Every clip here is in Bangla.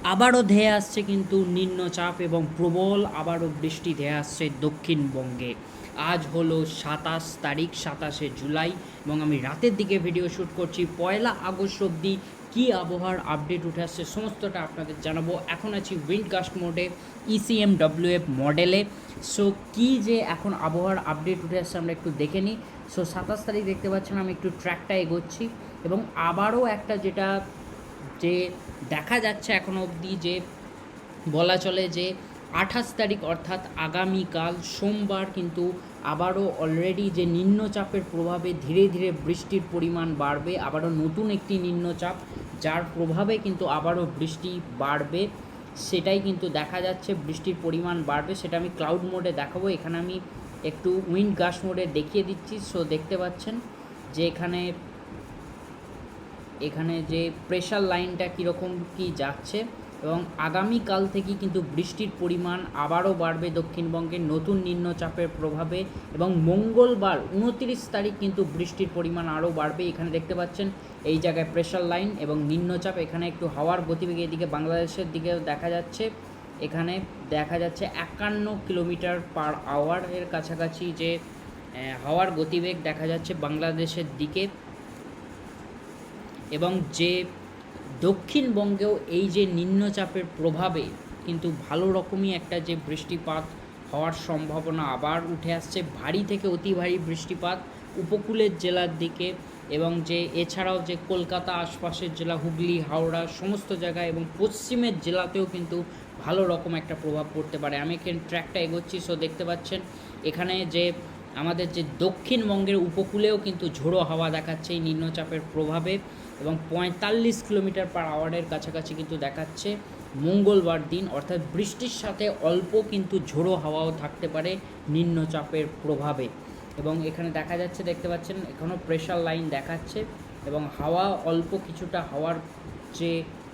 আবারও ধেয়ে আসছে কিন্তু নিম্নচাপ এবং প্রবল আবারও বৃষ্টি ধেয়ে আসছে দক্ষিণবঙ্গে। আজ হলো 27 তারিখ, 27শে জুলাই, এবং আমি রাতের দিকে ভিডিও শ্যুট করছি। 1 আগস্ট অবধি কী আবহাওয়ার আপডেট উঠে আসছে সমস্তটা আপনাদের জানাবো। এখন আছি উইন্ডগাস্ট মোডে, ECMWF মডেলে। সো কী যে এখন আবহাওয়ার আপডেট উঠে আসছে আমরা একটু দেখে নিই। সো 27 তারিখ দেখতে পাচ্ছেন আমি একটু ট্র্যাকটা এগোচ্ছি, এবং আবারও একটা যেটা যে দেখা যাচ্ছে এখনও অবধি, যে বলা চলে যে 28 তারিখ অর্থাৎ আগামীকাল সোমবার কিন্তু আবারও অলরেডি যে নিম্নচাপের প্রভাবে ধীরে ধীরে বৃষ্টির পরিমাণ বাড়বে। আবারও নতুন একটি নিম্নচাপ, যার প্রভাবে কিন্তু আবারও বৃষ্টি বাড়বে, সেটাই কিন্তু দেখা যাচ্ছে। বৃষ্টির পরিমাণ বাড়বে, সেটা আমি ক্লাউড মোডে দেখাবো। এখানে আমি একটু উইন্ড গাস্ট মোডে দেখিয়ে দিচ্ছি। সো দেখতে পাচ্ছেন যে এখানে যে প্রেশার লাইনটা কীরকম কী যাচ্ছে, এবং আগামীকাল থেকে কিন্তু বৃষ্টির পরিমাণ আবারও বাড়বে দক্ষিণবঙ্গের নতুন নিম্নচাপের প্রভাবে, এবং মঙ্গলবার 29 তারিখ কিন্তু বৃষ্টির পরিমাণ আরও বাড়বে। এখানে দেখতে পাচ্ছেন এই জায়গায় প্রেশার লাইন এবং নিম্নচাপ, এখানে একটু হাওয়ার গতিবেগ এদিকে বাংলাদেশের দিকেও দেখা যাচ্ছে। এখানে দেখা যাচ্ছে 51 কিলোমিটার/আওয়ারের কাছাকাছি যে হাওয়ার গতিবেগ দেখা যাচ্ছে বাংলাদেশের দিকে, এবং যে দক্ষিণবঙ্গেও এই যে নিম্নচাপের প্রভাবে কিন্তু ভালো রকমই একটা যে বৃষ্টিপাত হওয়ার সম্ভাবনা আবার উঠে আসছে। ভারী থেকে অতি ভারী বৃষ্টিপাত উপকূলের জেলার দিকে, এবং যে এছাড়াও যে কলকাতা আশপাশের জেলা হুগলি হাওড়া সমস্ত জায়গায়, এবং পশ্চিমের জেলাতেও কিন্তু ভালো রকম একটা প্রভাব পড়তে পারে। আমি এখানে ট্র্যাকটা এগোচ্ছি। সো দেখতে পাচ্ছেন এখানে যে আমাদের যে দক্ষিণবঙ্গের উপকূলেও কিন্তু ঝোড়ো হাওয়া দেখাচ্ছে এই নিম্নচাপের প্রভাবে, এবং 45 কিলোমিটার/আওয়ারের কাছাকাছি কিন্তু দেখাচ্ছে মঙ্গলবার দিন, অর্থাৎ বৃষ্টির সাথে অল্প কিন্তু ঝোড়ো হাওয়াও থাকতে পারে নিম্নচাপের প্রভাবে। এবং এখানে দেখা যাচ্ছে, দেখতে পাচ্ছেন এখনও প্রেশার লাইন দেখাচ্ছে, এবং হাওয়া অল্প কিছুটা, হাওয়ার যে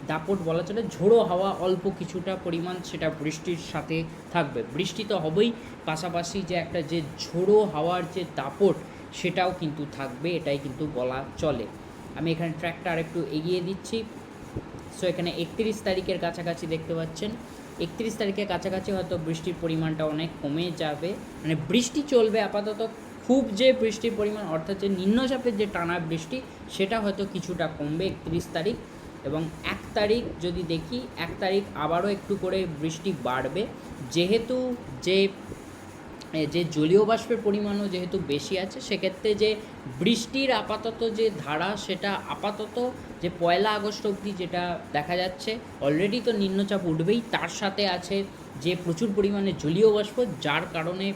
দাপট বলা চলে, ঝোড়ো হাওয়া অল্প কিছুটা পরিমাণ সেটা বৃষ্টির সাথে থাকবে। বৃষ্টি তো হবেই, পাশাপাশি যে একটা যে ঝোড়ো হাওয়ার যে দাপট সেটাও কিন্তু থাকবে, এটাই কিন্তু বলা চলে। আমি এখানে ট্র্যাকটা আরেকটু এগিয়ে দিচ্ছি। সো এখানে 31 তারিখের কাছাকাছি দেখতে পাচ্ছেন, 31 তারিখের কাছাকাছি হয়তো বৃষ্টির পরিমাণটা অনেক কমে যাবে, মানে বৃষ্টি চলবে আপাতত। খুব যে বৃষ্টির পরিমাণ অর্থাৎ যে নিম্নচাপের যে টানা বৃষ্টি সেটা হয়তো কিছুটা কমবে 31 তারিখ। এবং 1 তারিখ যদি দেখি, 1 তারিখ আবারও একটু করে বৃষ্টি বাড়বে, যেহেতু যে যে জলীয় বাষ্পের পরিমাণও যেহেতু বেশি আছে, সেক্ষেত্রে যে বৃষ্টির আপাতত যে ধারা সেটা আপাতত যে 1 আগস্ট অবধি যেটা দেখা যাচ্ছে, অলরেডি তো নিম্নচাপ উঠবেই, তার সাথে আছে যে প্রচুর পরিমাণে জলীয় বাষ্প, যার কারণে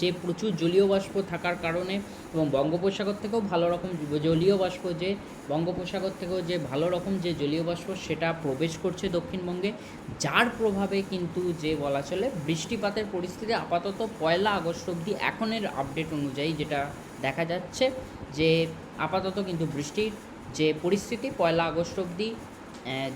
যে প্রচুর জলীয় বাষ্প থাকার কারণে, এবং বঙ্গোপসাগর থেকেও ভালো রকম জলীয় বাষ্প, যে বঙ্গোপসাগর থেকেও যে ভালো রকম যে জলীয় বাষ্প সেটা প্রবেশ করছে দক্ষিণবঙ্গে, যার প্রভাবে কিন্তু যে বলা চলে বৃষ্টিপাতের পরিস্থিতি আপাতত 1 আগস্ট অবধি এখনের আপডেট অনুযায়ী যেটা দেখা যাচ্ছে, যে আপাতত কিন্তু বৃষ্টির যে পরিস্থিতি 1 আগস্ট অবধি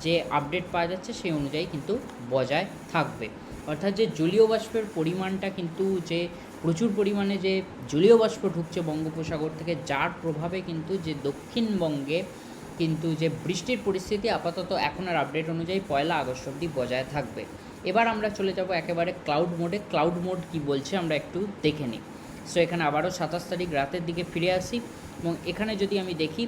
যে আপডেট পাওয়া যাচ্ছে সেই অনুযায়ী কিন্তু বজায় থাকবে। অর্থাৎ যে জলীয় বাষ্পের পরিমাণটা কিন্তু, যে প্রচুর পরিমাণে যে জলীয় বাষ্প ঢুকছে বঙ্গোপসাগর থেকে, যার প্রভাবে কিন্তু যে দক্ষিণবঙ্গে কিন্তু যে বৃষ্টির পরিস্থিতি আপাতত এখনের আপডেট অনুযায়ী 1 আগস্ট অবধি বজায় থাকবে। এবার আমরা চলে যাব একেবারে ক্লাউড মোডে। ক্লাউড মোড কী বলছে আমরা একটু দেখে নিই। সো এখানে আবারও 27 তারিখ রাতের দিকে ফিরে আসি, এবং এখানে যদি আমি দেখি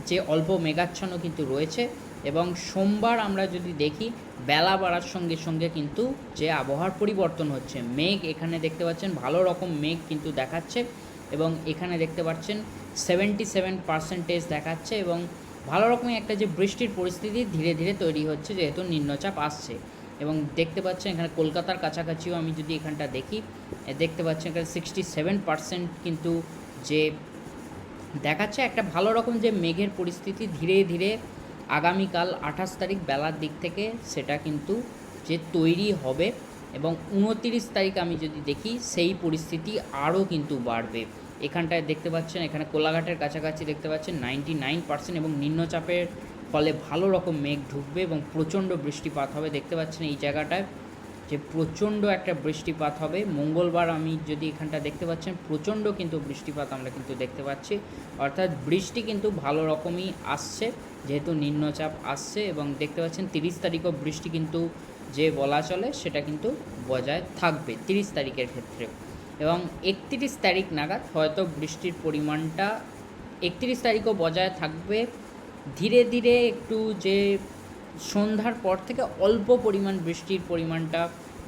যে অল্প মেঘাচ্ছন্ন কিন্তু রয়েছে, এবং সোমবার আমরা যদি দেখি বেলা বাড়ার সঙ্গে সঙ্গে কিন্তু যে আবহাওয়ার পরিবর্তন হচ্ছে, মেঘ এখানে দেখতে পাচ্ছেন ভালো রকম মেঘ কিন্তু দেখাচ্ছে, এবং এখানে দেখতে পাচ্ছেন 77% দেখাচ্ছে, এবং ভালো রকমই একটা যে বৃষ্টির পরিস্থিতি ধীরে ধীরে তৈরি হচ্ছে যেহেতু নিম্নচাপ আসছে। এবং দেখতে পাচ্ছেন এখানে কলকাতার কাছাকাছিও আমি যদি এখানটা দেখি, দেখতে পাচ্ছেন এখানে 67% কিন্তু যে দেখাচ্ছে একটা ভালো রকম যে মেঘের পরিস্থিতি ধীরে ধীরে আগামীকাল 28 তারিখ বেলার দিক থেকে সেটা কিন্তু যে তৈরি হবে, এবং 29 তারিখ আমি যদি দেখি সেই পরিস্থিতি আরও কিন্তু বাড়বে। এখানটায় দেখতে পাচ্ছেন এখানে কোলাঘাটের কাছাকাছি দেখতে পাচ্ছেন 99%, এবং নিম্নচাপের ফলে ভালো রকম মেঘ ঢুকবে এবং প্রচণ্ড বৃষ্টিপাত হবে। দেখতে পাচ্ছেন এই জায়গাটায় যে প্রচণ্ড একটা বৃষ্টিপাত হবে। মঙ্গলবার আমি যদি এখানটা দেখতে পাচ্ছেন প্রচণ্ড কিন্তু বৃষ্টিপাত আমরা কিন্তু দেখতে পাচ্ছি, অর্থাৎ বৃষ্টি কিন্তু ভালো রকমই আসছে, যেহেতু নিম্নচাপ আসছে এবং দেখতে পাচ্ছেন 30 তারিখও বৃষ্টি কিন্তু যে বলা চলে সেটা কিন্তু বজায় থাকবে 30 তারিখের ক্ষেত্রে, এবং 31 তারিখ নাগাদ হয়তো বৃষ্টির পরিমাণটা 31 তারিখও বজায় থাকবে। ধীরে ধীরে একটু যে সন্ধ্যার পর থেকে অল্প পরিমাণ বৃষ্টির পরিমাণটা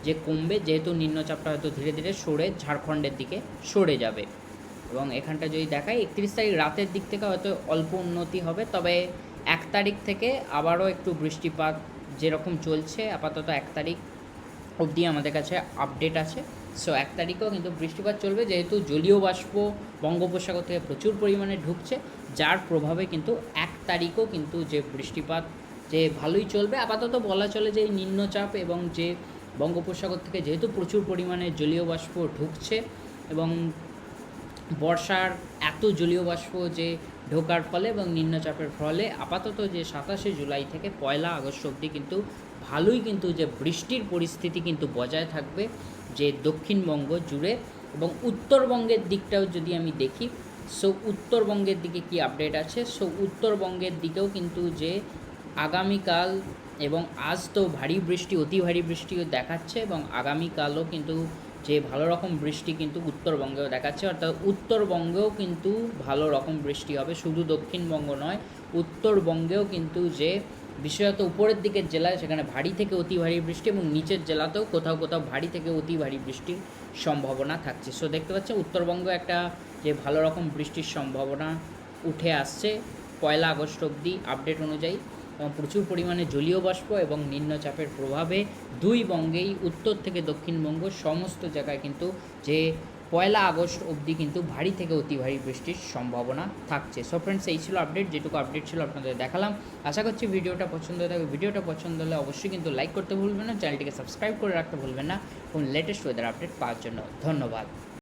যে কমবে, যেহেতু নিম্নচাপটা হয়তো ধীরে ধীরে সরে ঝাড়খণ্ডের দিকে সরে যাবে। এবং এখানটা যদি দেখাই 31 তারিখ রাতের দিক থেকে হয়তো অল্প উন্নতি হবে, তবে 1 তারিখ থেকে আবারও একটু বৃষ্টিপাত যেরকম চলছে আপাতত 1 তারিখ অবধি আমাদের কাছে আপডেট আছে। সো 1 তারিখেও কিন্তু বৃষ্টিপাত চলবে, যেহেতু জলীয় বাষ্প বঙ্গোপসাগর থেকে প্রচুর পরিমাণে ঢুকছে, যার প্রভাবে কিন্তু 1 তারিখও কিন্তু যে বৃষ্টিপাত যে ভালোই চলবে। আপাতত বলা চলে যে নিম্নচাপ এবং যে বঙ্গোপসাগর থেকে যেহেতু প্রচুর পরিমাণে জলীয় বাষ্প ঢুকছে এবং বর্ষার এত জলীয় বাষ্প যে ঢোকার ফলে এবং নিম্নচাপের ফলে আপাতত যে 27শে জুলাই থেকে 1 আগস্ট অবধি কিন্তু ভালোই কিন্তু যে বৃষ্টির পরিস্থিতি কিন্তু বজায় থাকবে যে দক্ষিণবঙ্গ জুড়ে। এবং উত্তরবঙ্গের দিকটাও যদি আমি দেখি, সো উত্তরবঙ্গের দিকে কি আপডেট আছে, সো উত্তরবঙ্গের দিকেও কিন্তু যে আগামীকাল এবং আজ তো ভারী বৃষ্টি অতি ভারী বৃষ্টিও দেখাচ্ছে, এবং আগামীকালও কিন্তু যে ভালো রকম বৃষ্টি কিন্তু উত্তরবঙ্গেও দেখাচ্ছে, অর্থাৎ উত্তরবঙ্গেও কিন্তু ভালো রকম বৃষ্টি হবে, শুধু দক্ষিণবঙ্গ নয় উত্তরবঙ্গেও কিন্তু যে বিশেষত উপরের দিকের জেলায় সেখানে ভারী থেকে অতি ভারী বৃষ্টি এবং নিচের জেলাতেও কোথাও কোথাও ভারী থেকে অতি ভারী বৃষ্টির সম্ভাবনা থাকছে। সো দেখতে পাচ্ছেন উত্তরবঙ্গ একটা যে ভালো রকম বৃষ্টির সম্ভাবনা উঠে আসছে 1 আগস্ট অবধি আপডেট অনুযায়ী, এবং প্রচুর পরিমাণে জলীয় বাষ্প এবং নিম্নচাপের প্রভাবে দুই বঙ্গেই উত্তর থেকে দক্ষিণবঙ্গ সমস্ত জায়গায় কিন্তু যে 1 আগস্ট অবধি কিন্তু ভারী থেকে অতি ভারী বৃষ্টির সম্ভাবনা থাকছে। সো ফ্রেন্ডস, এই ছিল আপডেট, যেটুকু আপডেট ছিল আপনাদের দেখালাম। আশা করছি ভিডিওটা পছন্দ হয়ে থাকবে। ভিডিওটা পছন্দ হলে অবশ্যই কিন্তু লাইক করতে ভুলবেন না, চ্যানেলটিকে সাবস্ক্রাইব করে রাখতে ভুলবেন না এবং লেটেস্ট ওয়েদার আপডেট পাওয়ার জন্য। ধন্যবাদ।